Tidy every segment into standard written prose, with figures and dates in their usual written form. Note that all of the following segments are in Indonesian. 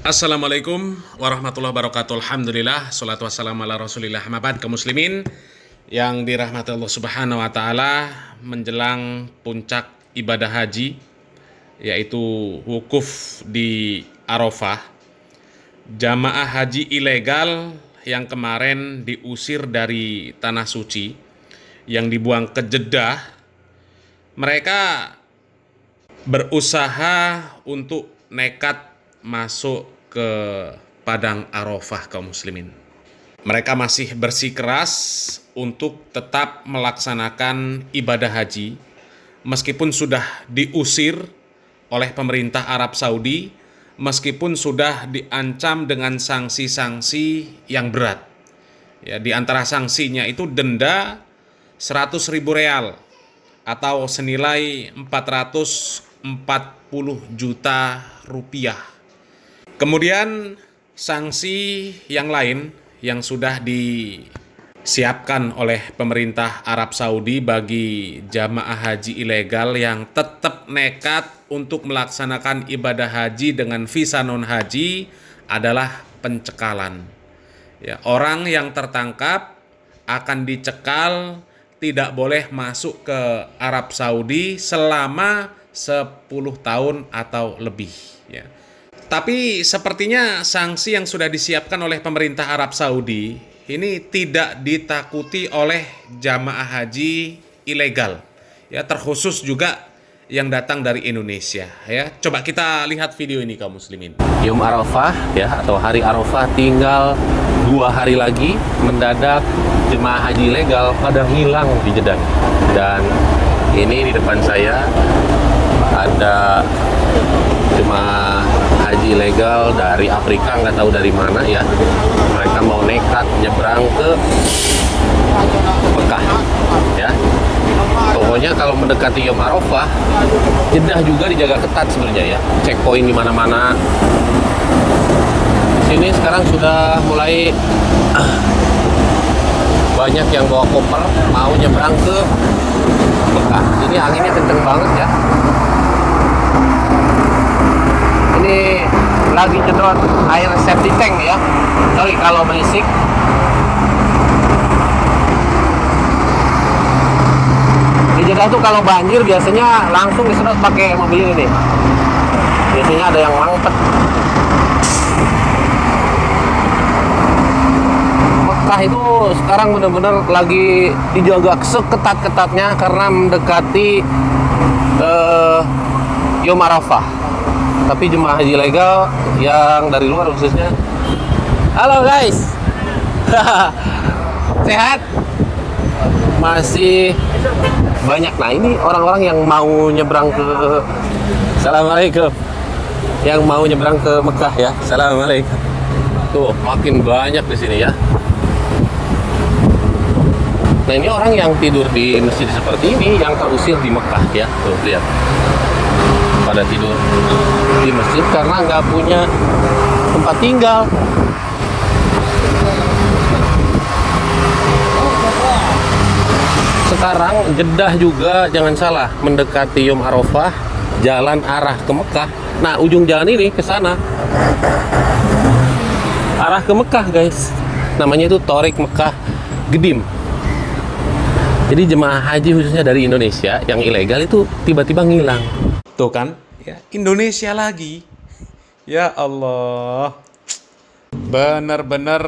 Assalamualaikum warahmatullahi wabarakatuh. Alhamdulillah, salatu wassalamu ala rasulillah. Ahmad kaum muslimin yang dirahmati Allah subhanahu wa ta'ala, menjelang puncak ibadah haji, yaitu wukuf di Arafah. Jamaah haji ilegal yang kemarin diusir dari Tanah Suci, yang dibuang ke Jeddah, mereka berusaha untuk nekat masuk ke Padang Arafah kaum muslimin. Mereka masih bersikeras untuk tetap melaksanakan ibadah haji meskipun sudah diusir oleh pemerintah Arab Saudi, meskipun sudah diancam dengan sanksi-sanksi yang berat. Ya, di antara sanksinya itu denda 100.000 real atau senilai 440 juta rupiah. Kemudian sanksi yang lain yang sudah disiapkan oleh pemerintah Arab Saudi bagi jamaah haji ilegal yang tetap nekat untuk melaksanakan ibadah haji dengan visa non haji adalah pencekalan. Ya, orang yang tertangkap akan dicekal, tidak boleh masuk ke Arab Saudi selama 10 tahun atau lebih. Ya. Tapi sepertinya sanksi yang sudah disiapkan oleh pemerintah Arab Saudi ini tidak ditakuti oleh jamaah haji ilegal. Ya, terkhusus juga yang datang dari Indonesia. Ya, coba kita lihat video ini kaum muslimin. Yom Arafah ya, atau hari Arafah tinggal 2 hari lagi, mendadak jemaah haji ilegal pada hilang di Jeddah. Dan ini di depan saya ada jemaah haji ilegal dari Afrika, nggak tahu dari mana ya. Mereka mau nekat nyebrang ke Mekah ya. Pokoknya kalau mendekati Yom Arafah, Jeddah juga dijaga ketat sebenarnya ya. Checkpoint di mana-mana. Sini sekarang sudah mulai banyak yang bawa koper mau nyebrang ke Mekah. Ini anginnya kenceng banget ya. Ini lagi nyedot air septic tank ya. Sorry kalau berisik. Di Jeddah tuh kalau banjir biasanya langsung disedot pakai mobil ini. Biasanya ada yang mampet. Mekah itu sekarang benar-benar lagi dijaga seketat-ketatnya karena mendekati Yom Arafah. Tapi jemaah haji ilegal yang dari luar khususnya, halo guys. Sehat? Masih banyak. Nah, ini orang-orang yang mau nyebrang ke, assalamualaikum, yang mau nyebrang ke Mekah ya. Assalamualaikum. Tuh makin banyak di sini ya. Nah, ini orang yang tidur di masjid seperti ini yang terusir di Mekah ya. Tuh lihat, pada tidur di masjid karena nggak punya tempat tinggal. Sekarang Jeddah juga jangan salah mendekati Yom Arafah, jalan arah ke Mekah. Nah, ujung jalan ini ke sana, arah ke Mekah guys. Namanya itu Thorik Mekah Gedim. Jadi jemaah haji khususnya dari Indonesia yang ilegal itu tiba-tiba ngilang. Tuh kan, ya, Indonesia lagi. Ya Allah. Benar-benar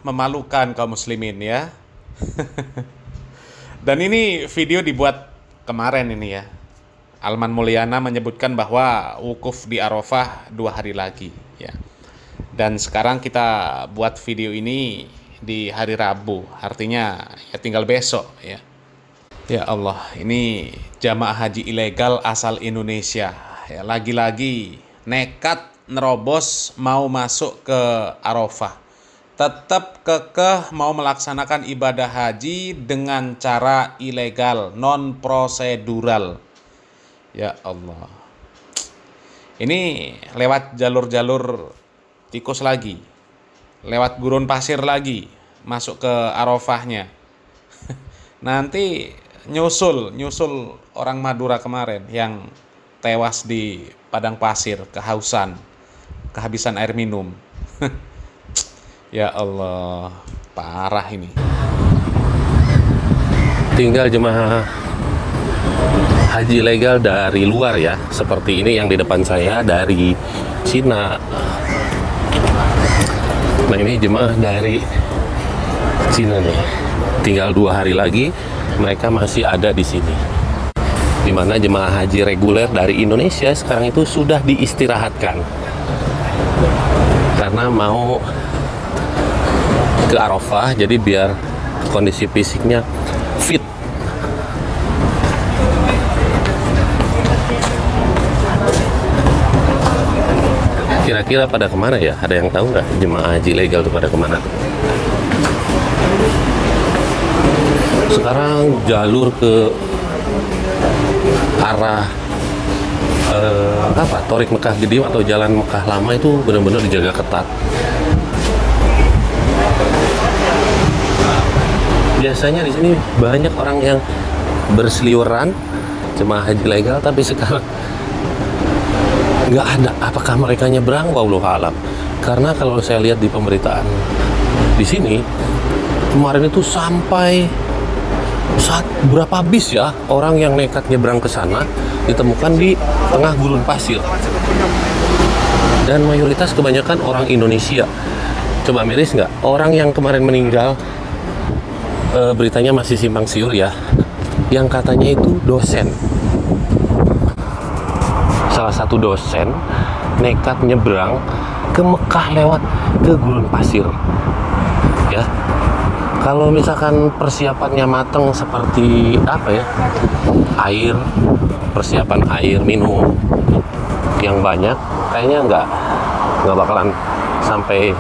memalukan kaum muslimin ya. Dan ini video dibuat kemarin ini ya. Alman Mulyana menyebutkan bahwa wukuf di Arafah 2 hari lagi ya. Dan sekarang kita buat video ini di hari Rabu, artinya ya tinggal besok ya. Ya Allah, ini jamaah haji ilegal asal Indonesia ya, lagi-lagi nekat nerobos mau masuk ke Arafah. Tetap kekeh mau melaksanakan ibadah haji dengan cara ilegal, non prosedural. Ya Allah. Ini lewat jalur-jalur tikus lagi. Lewat gurun pasir lagi masuk ke Arafahnya. Nanti nyusul orang Madura kemarin yang tewas di padang pasir kehausan. kehabisan air minum. Ya Allah, parah ini. Tinggal jemaah haji legal dari luar ya, seperti ini yang di depan saya dari Cina. Nah ini jemaah dari Cina nih, tinggal 2 hari lagi mereka masih ada di sini. Dimana jemaah haji reguler dari Indonesia sekarang itu sudah diistirahatkan karena mau ke Arafah, jadi biar kondisi fisiknya fit. Kira-kira pada kemana ya? Ada yang tahu nggak jemaah haji legal itu pada kemana tuh? Sekarang jalur ke arah Torik Mekah Gede atau Jalan Mekah Lama itu benar-benar dijaga ketat. Biasanya di sini banyak orang yang berseliweran jemaah haji legal, tapi sekarang nggak ada. Apakah mereka nyebrang? Wallahu alam. Karena kalau saya lihat di pemberitaan di sini kemarin itu sampai berapa bis ya orang yang nekat nyebrang ke sana ditemukan di tengah gurun pasir, dan mayoritas kebanyakan orang Indonesia. Coba miris nggak, orang yang kemarin meninggal beritanya masih simpang siur ya, yang katanya itu dosen, salah satu dosen nekat nyebrang ke Mekah lewat ke gurun pasir ya. Kalau misalkan persiapannya matang seperti apa ya, persiapan air minum yang banyak, kayaknya nggak bakalan sampai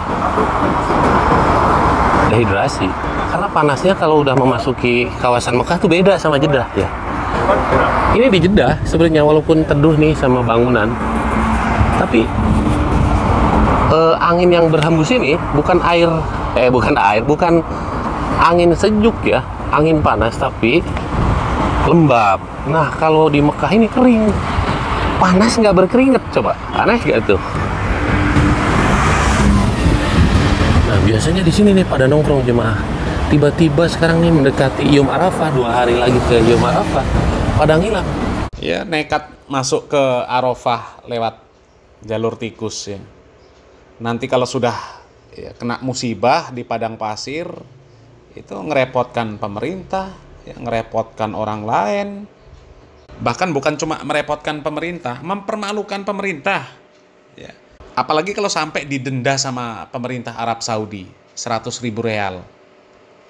dehidrasi. Karena panasnya kalau udah memasuki kawasan Mekah tuh beda sama Jeddah ya. Ini di Jeddah sebenarnya walaupun teduh nih sama bangunan, tapi angin yang berhembus ini bukan angin sejuk ya, angin panas tapi lembab. Nah kalau di Mekah ini kering, panas nggak berkeringat. Coba aneh nggak tuh? Nah biasanya di sini nih pada nongkrong jemaah. Tiba-tiba sekarang nih mendekati Yom Arafah, 2 hari lagi ke Yom Arafah, pada ngilang. Ya nekat masuk ke Arafah lewat jalur tikus ya. Nanti kalau sudah ya, kena musibah di padang pasir, itu ngerepotkan pemerintah, ya, ngerepotkan orang lain. Bahkan bukan cuma merepotkan pemerintah, mempermalukan pemerintah. Ya. Apalagi kalau sampai didenda sama pemerintah Arab Saudi 100.000 real.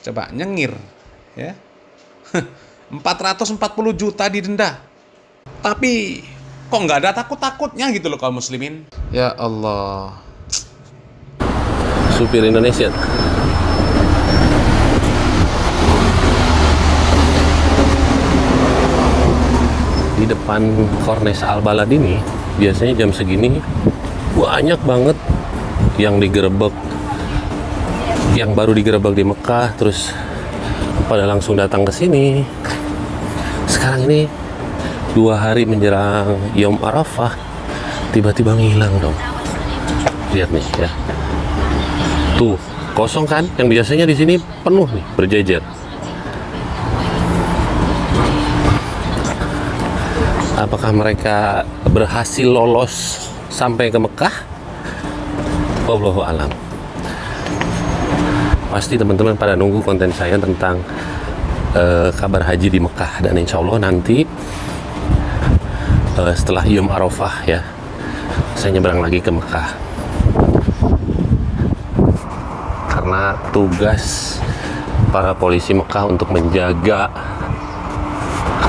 Coba nyengir, ya. 440 juta didenda. Tapi kok nggak ada takut-takutnya gitu loh kaum muslimin. Ya Allah. Supir Indonesia. Di depan Kornes Al Balad ini biasanya jam segini banyak banget yang digerebek, yang baru digerebek di Mekah terus pada langsung datang ke sini. Sekarang ini 2 hari menjelang Yom Arafah tiba-tiba ngilang dong. Lihat nih ya, tuh kosong kan, yang biasanya di sini penuh nih, berjejer. Apakah mereka berhasil lolos sampai ke Mekah? Wallahu alam. Pasti teman-teman pada nunggu konten saya tentang kabar haji di Mekah, dan insya Allah nanti setelah Yom Arafah ya, saya nyebrang lagi ke Mekah. Karena tugas para polisi Mekah untuk menjaga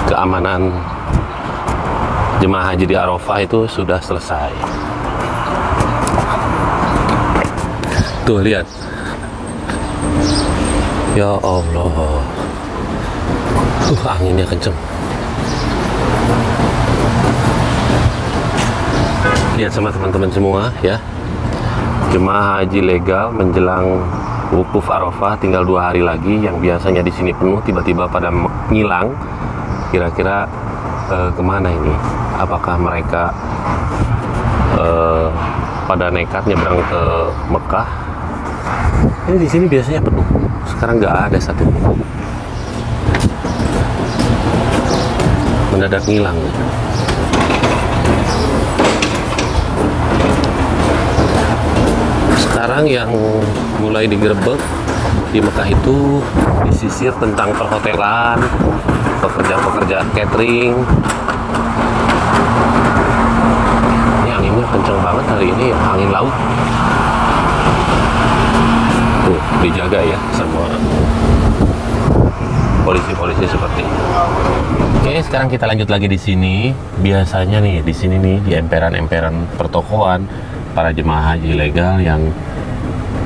keamanan jemaah haji di Arafah itu sudah selesai. Tuh lihat, ya Allah, anginnya kenceng. Lihat sama teman-teman semua ya, jemaah haji legal menjelang wukuf Arafah tinggal 2 hari lagi, yang biasanya di sini penuh tiba-tiba pada ngilang. Kira-kira kemana ini? Apakah mereka pada nekat nyebrang ke Mekah. Ini di sini biasanya penuh, sekarang nggak ada satu. Mendadak ngilang. Sekarang yang mulai digerebek di Mekah itu disisir tentang perhotelan, pekerjaan-pekerjaan catering. Ini anginnya kenceng banget hari ini, angin laut. Tuh, dijaga ya sama polisi-polisi seperti ini. Oke, sekarang kita lanjut lagi di sini. Biasanya nih di sini nih di emperan-emperan pertokoan para jemaah haji ilegal yang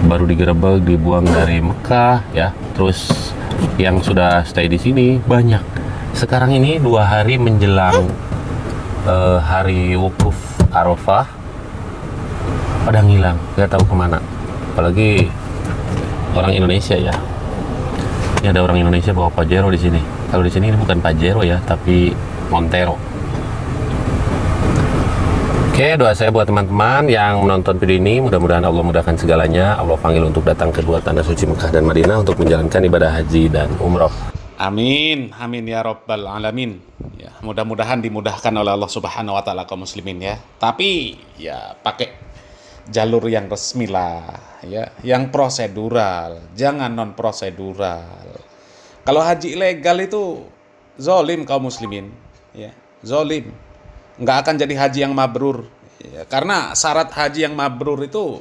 baru digerebek, dibuang dari Mekah ya. Terus yang sudah stay di sini banyak. Sekarang ini 2 hari menjelang hari wukuf Arafah pada ngilang, nggak tahu kemana. Apalagi orang Indonesia ya. Ini ada orang Indonesia bawa Pajero di sini. Kalau di sini ini bukan Pajero ya, tapi Montero. Oke, doa saya buat teman-teman yang menonton video ini, mudah-mudahan Allah mudahkan segalanya. Allah panggil untuk datang ke dua tanah suci Mekah dan Madinah untuk menjalankan ibadah haji dan umroh. Amin, amin ya Rabbal Alamin. Ya, mudah-mudahan dimudahkan oleh Allah Subhanahu wa Ta'ala kaum muslimin ya. Tapi ya pakai jalur yang resmi lah, ya, yang prosedural, jangan non prosedural. Kalau haji ilegal itu zolim kaum muslimin, ya, zolim. Nggak akan jadi haji yang mabrur, ya, karena syarat haji yang mabrur itu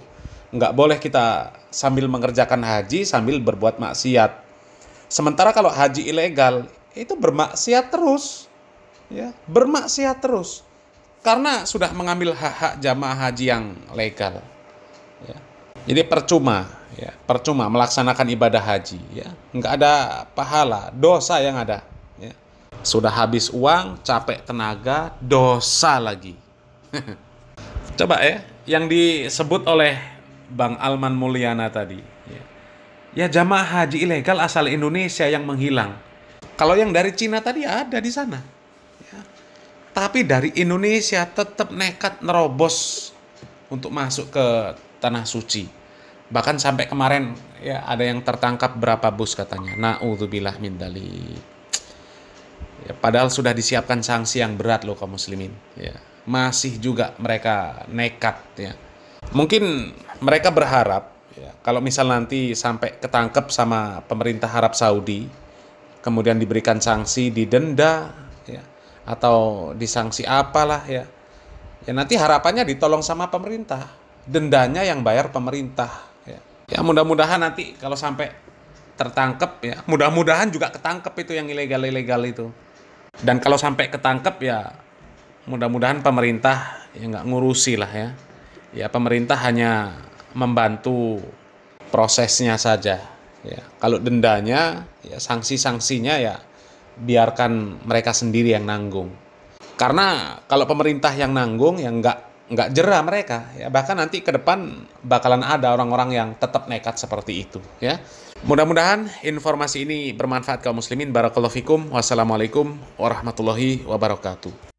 nggak boleh kita sambil mengerjakan haji sambil berbuat maksiat. Sementara kalau haji ilegal itu bermaksiat terus, ya, bermaksiat terus. Karena sudah mengambil hak-hak jamaah haji yang legal. Ya. Jadi percuma, ya, percuma melaksanakan ibadah haji. Ya. Nggak ada pahala, dosa yang ada. Ya. Sudah habis uang, capek tenaga, dosa lagi. Coba ya, yang disebut oleh Bang Alman Mulyana tadi. Ya, jamaah haji ilegal asal Indonesia yang menghilang. Kalau yang dari Cina tadi ada di sana. Tapi dari Indonesia tetap nekat nerobos untuk masuk ke tanah suci. Bahkan sampai kemarin ya ada yang tertangkap berapa bus katanya. Na'udzubillah min dzalik. Ya, padahal sudah disiapkan sanksi yang berat loh kaum muslimin. Ya, masih juga mereka nekat ya. Mungkin mereka berharap ya, kalau misal nanti sampai ketangkep sama pemerintah Arab Saudi, kemudian diberikan sanksi, didenda ya, atau disanksi apalah ya. Ya nanti harapannya ditolong sama pemerintah. Dendanya yang bayar pemerintah ya. Ya mudah-mudahan nanti kalau sampai tertangkep ya, mudah-mudahan juga ketangkep itu yang ilegal-ilegal itu. Dan kalau sampai ketangkep ya mudah-mudahan pemerintah ya nggak ngurusi lah ya. Ya pemerintah hanya membantu prosesnya saja ya. Kalau dendanya ya sanksi-sanksinya ya biarkan mereka sendiri yang nanggung. Karena kalau pemerintah yang nanggung ya nggak jera mereka ya, bahkan nanti ke depan bakalan ada orang-orang yang tetap nekat seperti itu ya. Mudah-mudahan informasi ini bermanfaat kaum muslimin. Barakallahu fikum. Wassalamualaikum warahmatullahi wabarakatuh.